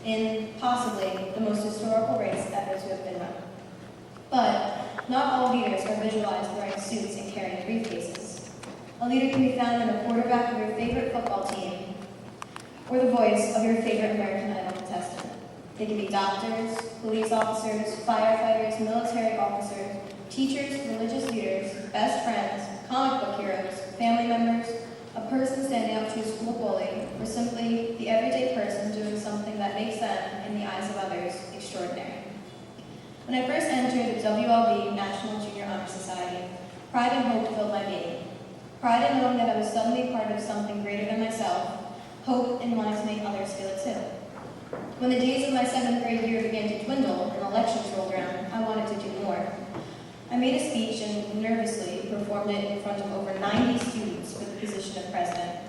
in possibly the most historical race ever to have been run. But not all leaders are visualized wearing suits and carrying briefcases. A leader can be found in the quarterback of your favorite football team or the voice of your favorite American Idol contestant. They can be doctors, police officers, firefighters, military officers, teachers, religious leaders, best friends, comic book heroes, family members, a person standing up to a school bully, or simply the everyday person doing something that makes them, in the eyes of others, extraordinary. When I first entered the WLB National Junior Honor Society, pride and hope filled my being. Pride in knowing that I was suddenly part of something greater than myself, hope in wanting to make others feel it too. When the days of my 7th grade year began to dwindle and elections rolled around, I wanted to do more. I made a speech and nervously performed it in front of over 90 students for the position of president.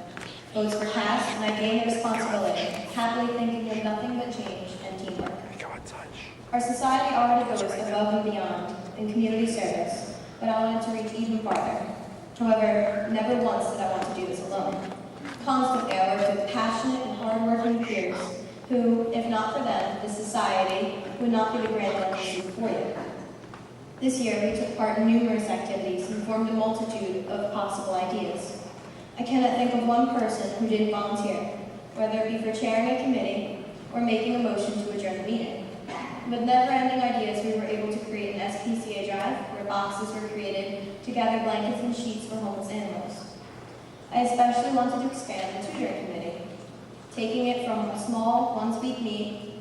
Votes were cast, and I gained the responsibility, happily thinking of nothing but change and teamwork. Our society already goes above and beyond in community service, but I wanted to reach even farther. However, never once did I want to do this alone. Constantly, I worked with passionate and hardworking peers who, if not for them, this society would not be the grand legacy for you. This year, we took part in numerous activities and formed a multitude of possible ideas. I cannot think of one person who didn't volunteer, whether it be for chairing a committee or making a motion to adjourn the meeting. With never-ending ideas, we were able to create an SPCA drive where boxes were created to gather blankets and sheets for homeless animals. I especially wanted to expand the tutoring committee, taking it from a small, once-a-week meet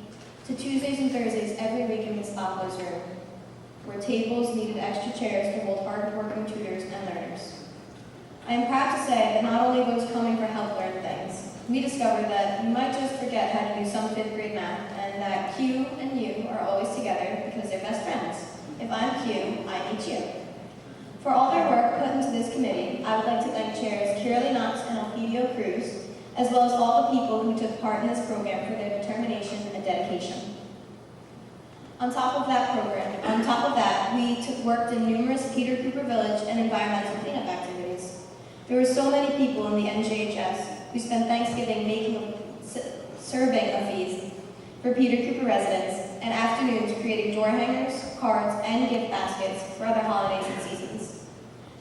to Tuesdays and Thursdays every week in Ms. Bacco's room, where tables needed extra chairs to hold hard-working tutors and learners. I am proud to say that not only those coming for help learn things, we discovered that you might just forget how to do some 5th grade math, and that Q and U are always together because they're best friends. If I'm Q, I need you. For all their work put into this committee, I would like to thank chairs Kiralee Knox and Elpidio Cruz, as well as all the people who took part in this program for their determination and dedication. On top of that, we worked in numerous Peter Cooper Village and environmental cleanup activities. There were so many people in the NJHS who spent Thanksgiving serving a feast for Peter Cooper residents and afternoons creating door hangers, cards, and gift baskets for other holidays and seasons.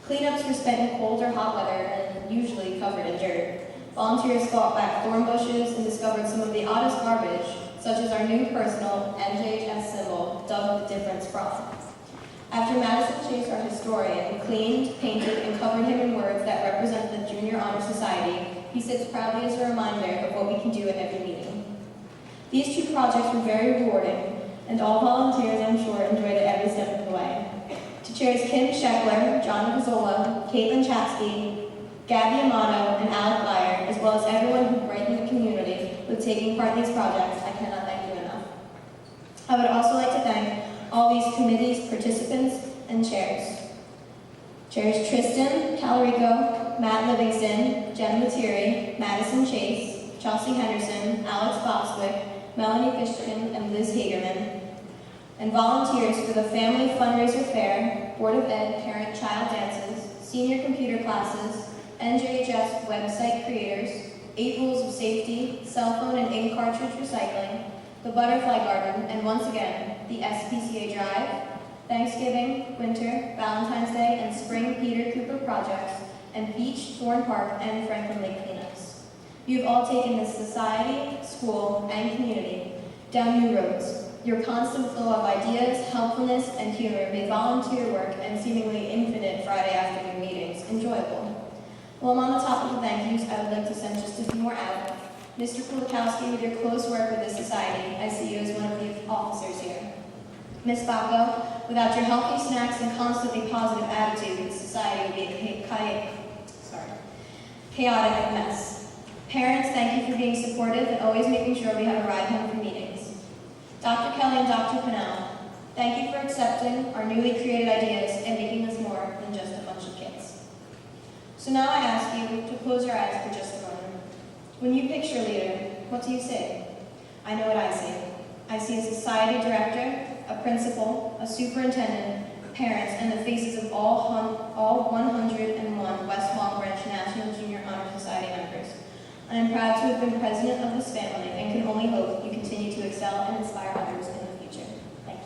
Cleanups were spent in cold or hot weather and usually covered in dirt. Volunteers fought back thorn bushes and discovered some of the oddest garbage, such as our new personal NJHS symbol, dubbed the Difference Frog. After Madison Chase, our historian, cleaned, painted, and covered him in words that represent the Junior Honor Society, he sits proudly as a reminder of what we can do at every meeting. These 2 projects were very rewarding, and all volunteers, I'm sure, enjoyed it every step of the way. To chairs Kim Sheckler, John Pizzola, Caitlin Chatsky, Gabby Amato, and Alec Lyer, as well as everyone who brightened the community with taking part in these projects, I cannot thank you enough. I would also like to thank all these committees, participants, and chairs. Chairs Tristan Calarico, Matt Livingston, Jen Lettieri, Madison Chase, Chelsea Henderson, Alex Boxwick, Melanie Fishkin, and Liz Hagerman, and volunteers for the Family Fundraiser Fair, Board of Ed Parent-Child Dances, Senior Computer Classes, NJHS Website Creators, 8 Rules of Safety, Cell Phone and Ink Cartridge Recycling, the Butterfly Garden, and once again, the SPCA Drive, Thanksgiving, Winter, Valentine's Day, and Spring Peter Cooper projects, and Beach, Thorn Park, and Franklin Lake cleanups. You've all taken this society, school, and community down new roads. Your constant flow of ideas, helpfulness, and humor made volunteer work and seemingly infinite Friday afternoon meetings enjoyable. While I'm on the topic of thank yous, I would like to send just a few more out. Mr. Kulikowski, with your close work with this society, I see you as one of the officers here. Ms. Bacco, without your healthy snacks and constantly positive attitude, this society would be a chaotic mess. Parents, thank you for being supportive and always making sure we have a ride home from meetings. Dr. Kelly and Dr. Pinnell, thank you for accepting our newly created ideas and making us more than just a bunch of kids. So now I ask you to close your eyes for just a moment. When you picture a leader, what do you see? I know what I see. I see a society director, a principal, a superintendent, parents, and the faces of all 101 West Long Branch National Junior Honor Society members. I am proud to have been president of this family and can only hope you continue to excel and inspire others in the future. Thank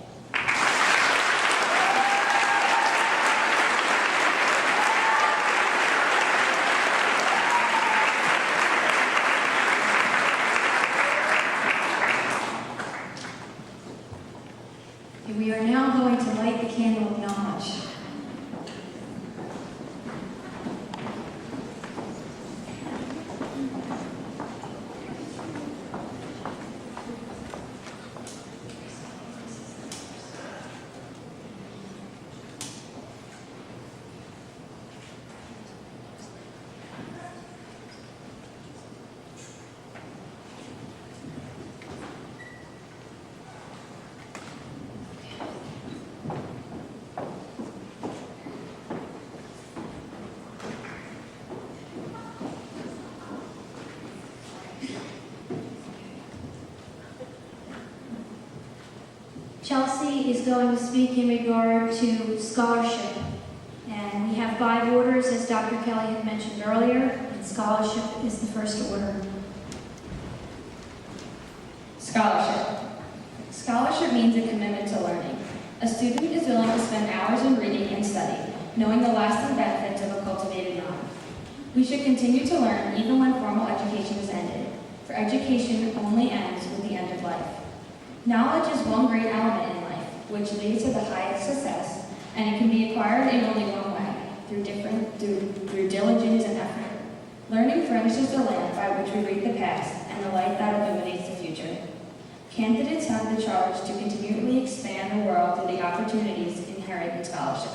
you. We are now going to light the candle of knowledge. Chelsea is going to speak in regard to scholarship. And we have 5 orders, as Dr. Kelly had mentioned earlier, and scholarship is the first order. Scholarship. Scholarship means a commitment to learning. A student is willing to spend hours in reading and study, knowing the lasting benefits of a cultivated mind. We should continue to learn even when formal education is ended, for education only ends with the end of life. Knowledge is one great element in life, which leads to the highest success, and it can be acquired in only one way, through diligence and effort. Learning furnishes the lamp by which we read the past and the light that illuminates the future. Candidates have the charge to continually expand the world through the opportunities inherent in scholarship.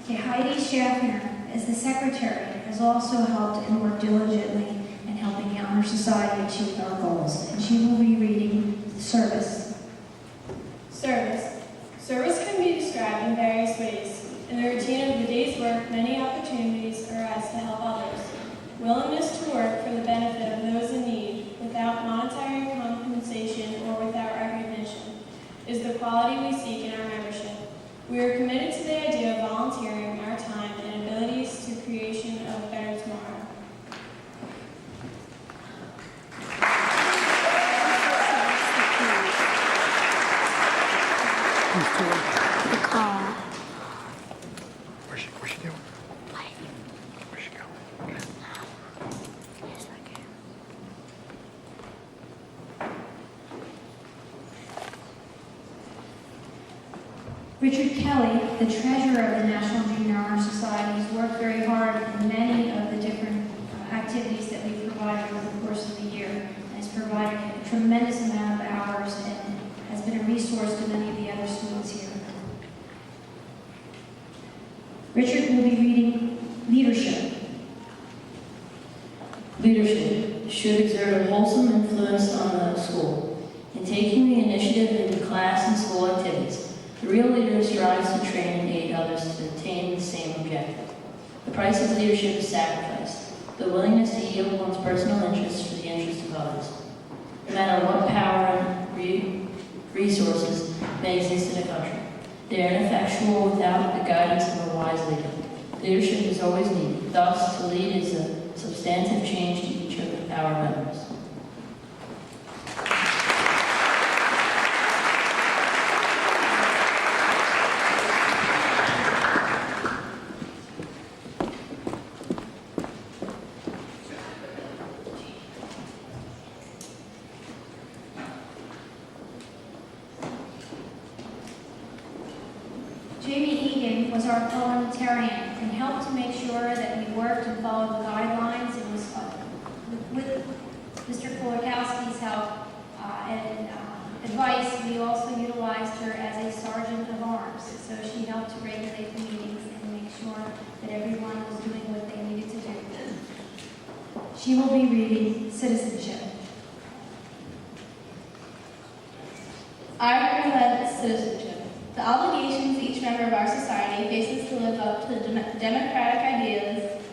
Okay, Heidi Schaffner, as the secretary, has also helped and worked diligently in helping the Honor Society achieve our goals, and she will be reading Service. Service. Service can be described in various ways. In the routine of the day's work, many opportunities arise to help others. Willingness to work for the benefit of those in need, without monetary compensation or without recognition, is the quality we seek in our membership. We are committed to the idea of volunteering our time and abilities to creation of a better tomorrow. The car. Where's she going? Where's she going? Yes, okay. Richard Kelly, the treasurer of the National Junior Honor Society, has worked very hard in many of the different activities that we've provided over the course of the year, and has provided a tremendous amount of hours and has been a resource to many of the other students here. Richard will be reading Leadership. Leadership should exert a wholesome influence on the school in taking the initiative in class and school activities. The real leader strives to train and aid others to attain the same objective. The price of leadership is sacrifice, the willingness to yield one's personal interests for the interest of others. No matter what power and resources may exist in a country, they are ineffectual without the guidance of a wise leader. Leadership is always needed. Thus, to lead is a substantive change to each of our members. Jamie Egan was our parliamentarian and helped to make sure that we worked and followed the guidelines and was with Mr. Kolakowski's help and advice. We also utilized her as a sergeant of arms, so she helped to regulate the meetings and make sure that everyone was doing what they needed to do. She will be reading Citizenship. I represent citizenship, the obligations each member of our society faces to live up to the democratic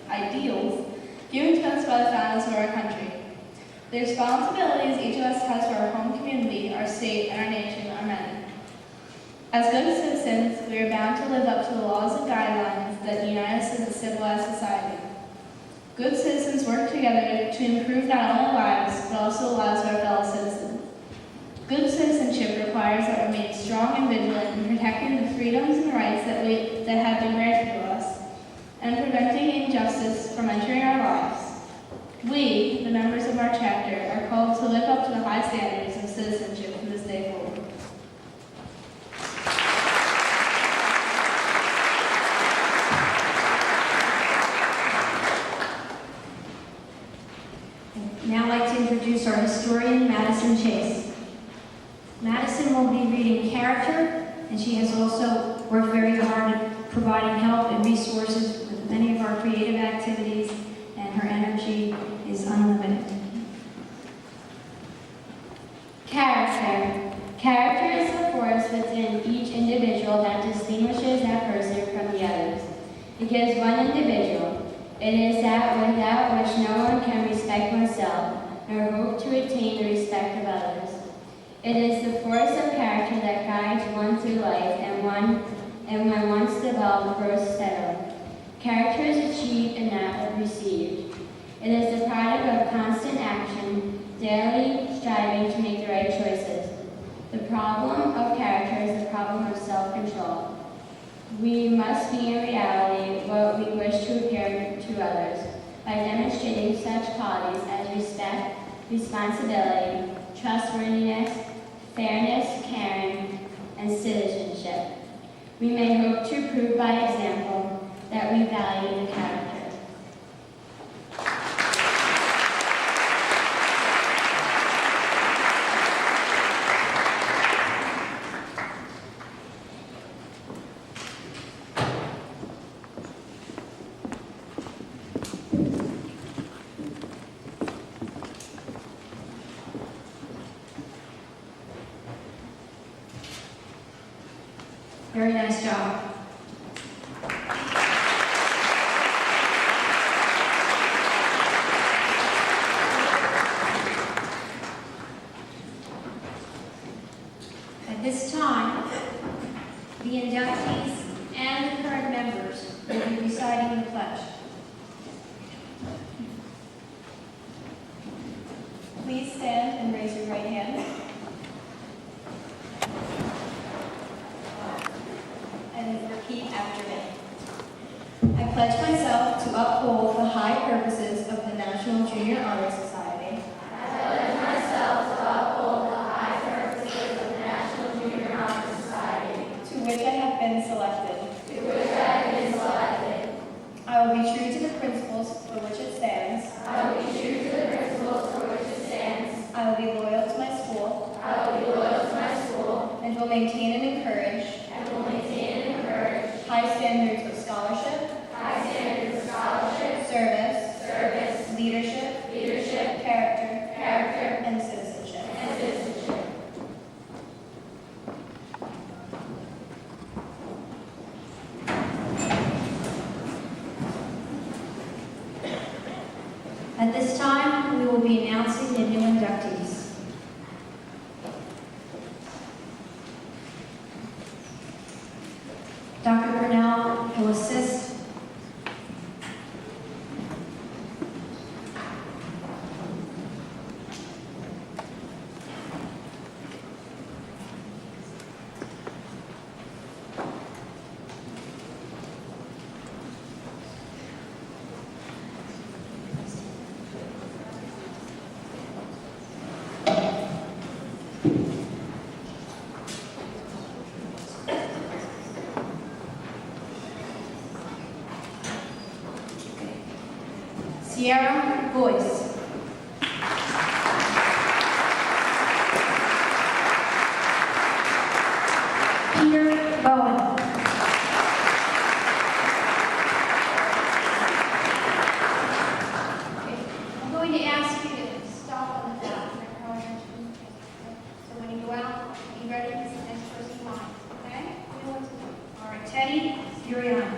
ideals given to us by the founders of our country. The responsibilities each of us has for our home community, our state, and our nation are many. As good citizens, we are bound to live up to the laws and guidelines that unite us as a civilized society. Good citizens work together to improve not only lives, but also the lives of our fellow citizens. Good citizenship requires that we remain strong and vigilant in protecting the freedoms and rights that have been granted to us, and preventing injustice from entering our lives. We, the members of our chapter, are called to live up to the high standards of citizenship from this day forward. Now I'd like to introduce our historian, Madison Chase. Madison will be reading character, and she has also worked very hard at providing help and resources with many of our creative activities, and her energy is unlimited. Character. Character is the force within each individual that distinguishes that person from the others. It gives one individual. It is that without which no one can respect oneself, nor hope to attain the respect of others. It is the force of character that guides one through life, and when once developed, grows steadily. Character is achieved and not received. It is the product of constant action, daily striving to make the right choices. The problem of character is the problem of self-control. We must be in reality what we wish to appear to others by demonstrating such qualities as respect, responsibility, trustworthiness, fairness, caring, and citizenship. We may hope to prove by example that we value the character. Very nice job. At this time, the inductees and the current members will be reciting the pledge. Please stand and raise your right hand. And repeat after me. I pledge myself to uphold the high purposes of the National Junior Honor Society. I pledge myself to uphold the high purposes of the National Junior Honor Society. To which I have been selected. To which I have been selected. I will be true to the principles for which it stands. I will be true to the principles for which it stands. I will be loyal to my school. I will be loyal to my school. And will maintain and encourage. High standards of scholarship, service, leadership, character, and citizenship. At this time, we will be announcing the new inductees. Dr. Purnell will assist. Sierra Boyce. Peter Bowen. I'm going to ask you to stop on the dot. So when you go out, you be ready as the next person in line, okay? You know what to do. All right, Teddy, you're on.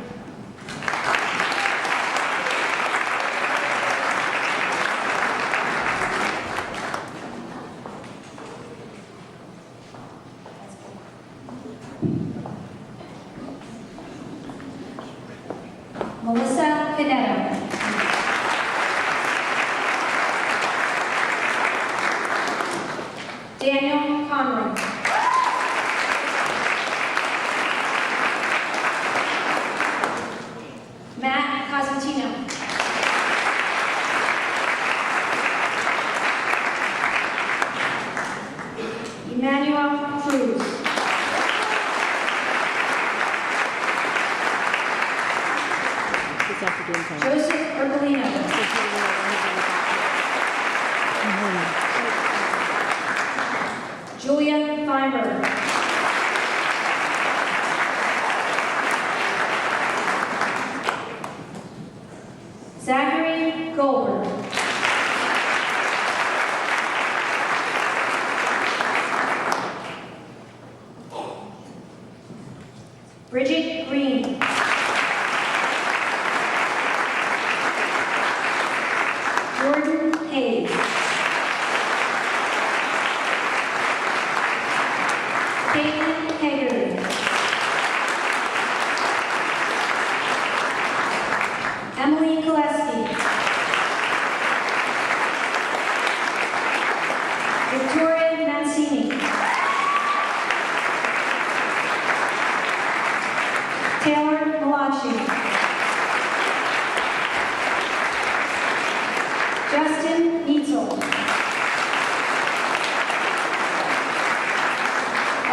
Melissa Canetto. Daniel Conroy. Matt Cosentino. Emmanuel Cruz. Joseph Ercolino. Julia Feinberg. Zachary Goldberg. Bridget Green. Jordan Hayes. Caitlin Hager. Emily Koleski. Victoria Mancini. Taylor Malachi. Justin Neitzel.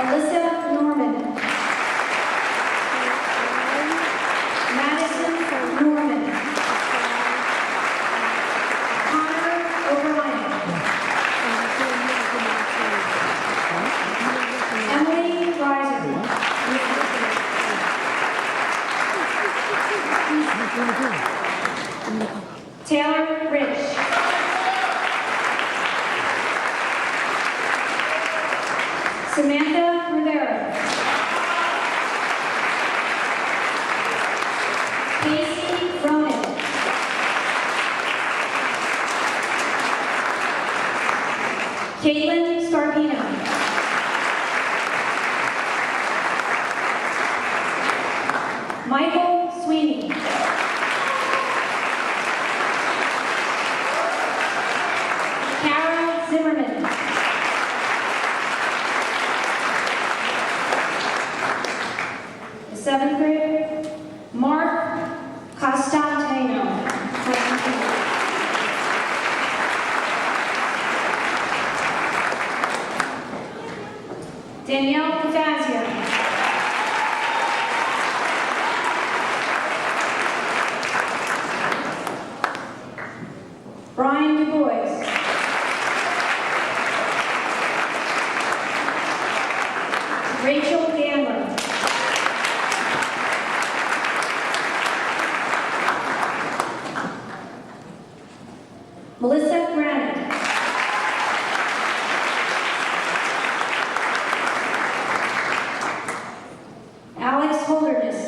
Alyssa Norman. Madison Norman. Connor O'Brien. Emily Reiser. Taylor Rich. Samantha Rivera. Casey Ronan. Caitlin Scarpino. Michael Sweeney. Kara Zimmerman. The seventh grade, Mark Costantino. Danielle Patazia. Brian Du Bois. Rachel Gambler. Melissa Granite. Alex Holderness.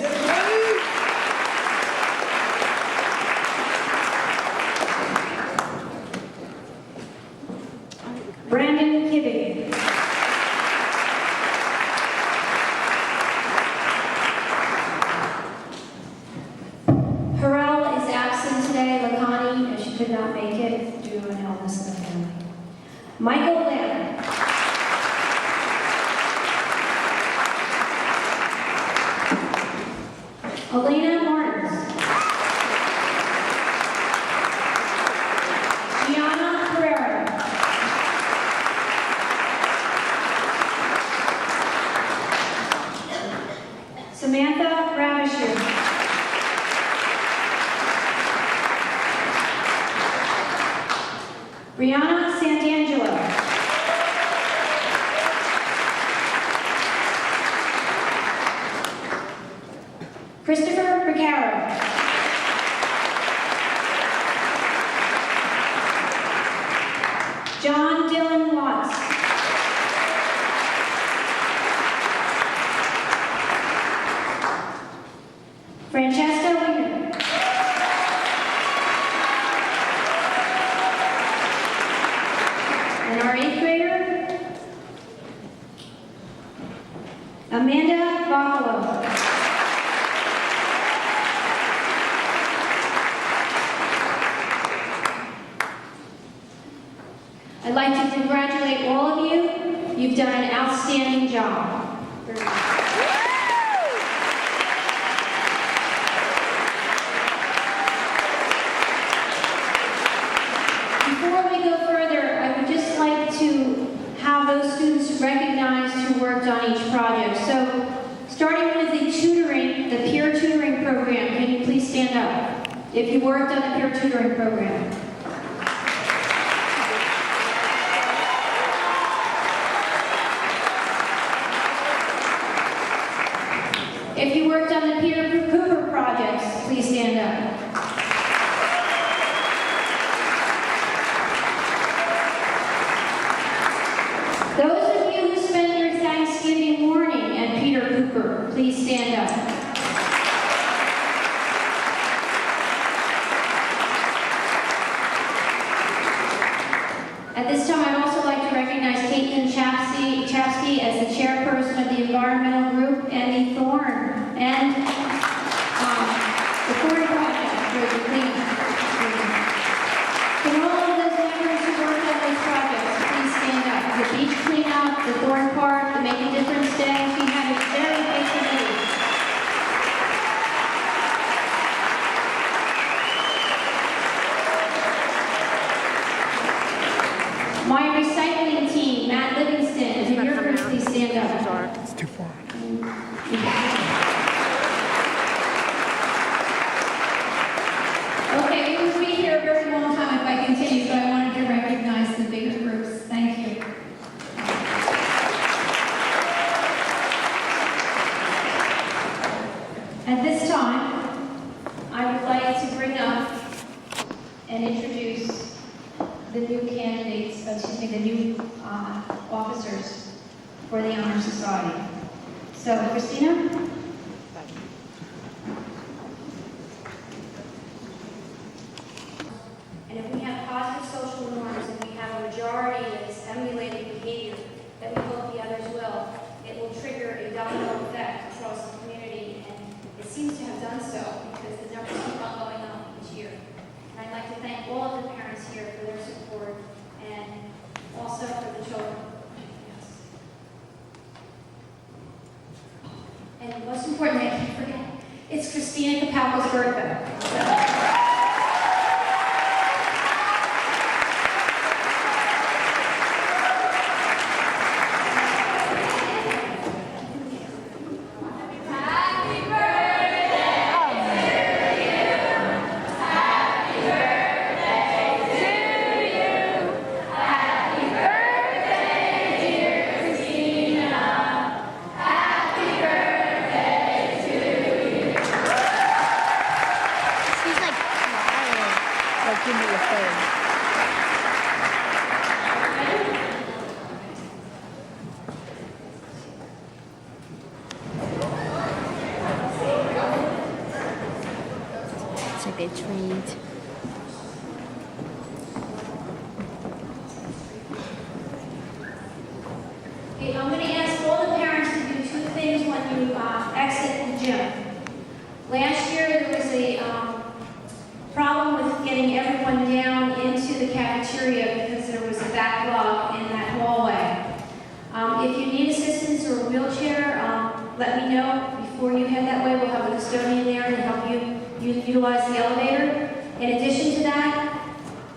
Brandon Kibbe. Harrell is absent today, Lakani, as she could not make it due to an illness in the family. Michael Lamb. Elena Martins. Gianna Pereira. Samantha Ravisher. Brianna Santangelo. Christopher Recaro. John Dylan Watts. our 8th grader, Amanda Bacalo. I'd like to congratulate all of you. You've done an outstanding job. Before we go further, I would just like to have those students recognized who worked on each project. So, starting with the tutoring, the peer tutoring program, can you please stand up if you worked on the peer tutoring program? If you worked on the Peter Cooper projects, please stand up. Those of you who spent your Thanksgiving morning at Peter Cooper, please stand up. At this time, I'd also like to recognize Caitlin Chapsky as the chairperson of the environmental group and the Thorn project for the cleanup. Can all of those members who worked on those projects please stand up? The beach cleanup, the Thorn Park, the Make a Difference Day, we had a very big committee. My recycling team, Matt Livingston, and your group, please stand up. It's too far. Okay, we would be here a very long time if I continue, but I wanted to recognize the bigger groups. Thank you. At this time, I would like to bring up and introduce the new candidates, the new officers for the Honor Society. So, Christina? And if we have positive social norms and we have a majority that is emulating behavior that we hope the others will, it will trigger a domino effect across the community, and it seems to have done so because the numbers keep on going up each year. And I'd like to thank all of the parents here for their support and also for the children. And most importantly, I can't forget, it's Christina Capalco's birthday. He's like crying. Like, give me your phone. It's like a treat. Okay, I'm going to ask all the parents to do two things when you exit the gym. Last year, there was a problem with getting everyone down into the cafeteria because there was a backlog in that hallway. If you need assistance or a wheelchair, let me know before you head that way. We'll have a custodian there to help you utilize the elevator. In addition to that,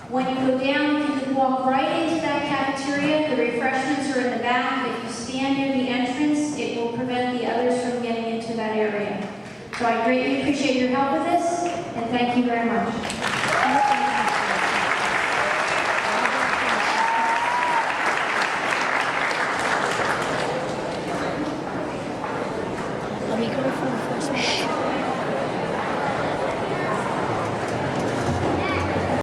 when you go down, if you can walk right into that cafeteria, the refreshments are in the back. If you stand near the entrance, it will prevent the others from getting into that area. So I greatly appreciate your help with this, and thank you very much.